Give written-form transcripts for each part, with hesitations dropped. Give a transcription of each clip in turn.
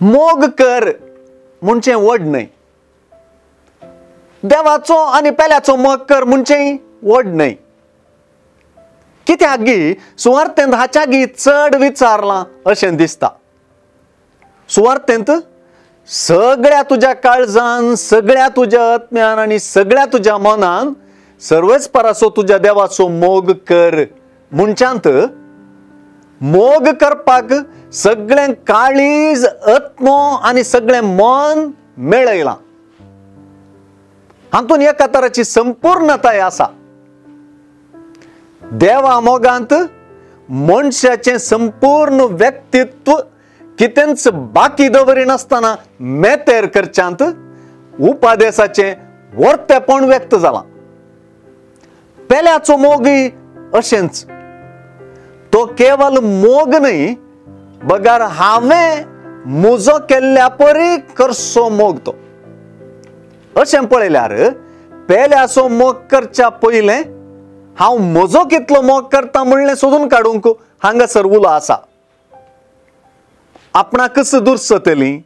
मोग कर म्हणजे वड नाही. देवाचो आणि पेल्याचो मोग कर म्हणजे वड नाही. कित्याक गी सुवार्थेंत हाच्या गी चड विचारला अशें दिसता. सुवार्थेंत सगळ्या तुझ्या काळजान, सगळ्या तुझ्या आत्म्यान आणि सगळ्या तुझ्या मनान सर्वेच परासो तुझ्या देवाचो मोग कर म्हणच्यात मोग करपाक सगळें काळीज, आत्मो आणि सगळें मन मेळयलां. हातून एका तराची संपूर्णताय आसा. देवा मोगांत मनशाचें संपूर्ण व्यक्तित्व कितेंच बाकी दवरिनासतना मेतेर करच्यांत उपादेसाचें वर्तेपण व्यक्त जालां. पेल्याचो मोगय अशेंच. तो केवल मोग न्ही, बगार हांवें म्हजो केल्ल्या परी करचो मोग तो. अशें पळयल्यार पेल्याचो मोग करच्या पयलें हांव म्हजो कितलो मोग करता म्हणलें सोदून काडूंक हांगासर उलो आसा. आपणाकच दुर्सतली,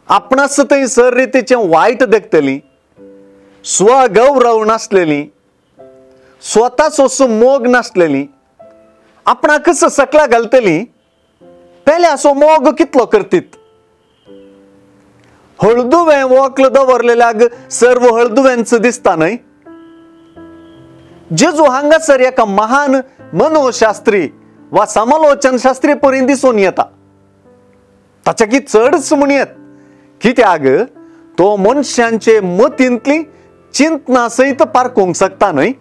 आपणाच थंयसर रितीचें वायट देखतली, स्वगौरव नासलेली, स्वताचो मोग नासलेली, आपणाकच सकला घालतली, पेल्याचो मोग कितलो करतीत. हळदुवें वोकल दवरलेल्याक सर्व हळदुवेंच दिसता न्हय. जेजू हांगासर एका महान मनोशास्त्री वा समालोचन शास्त्री परी दिसून येता. ताच्या की चडच म्हणयत, कित्याक तो मनशांचे मतींतली चिंतना सयत पारखूंक शकता न्हय.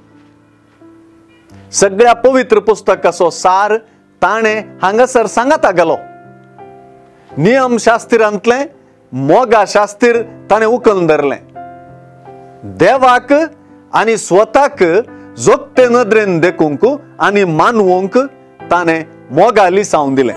सगळ्या पवित्र पुस्तकाचो सार ताणें हांगासर सांगता गेलो. नियमशास्त्रांतलें मोगा शास्त्र ताणें उखलून धरलें. देवाक आनी स्वताक जोगते नदरेन देखूंक आनी मानवूंक ताणें मोगा लिसावन दिलें.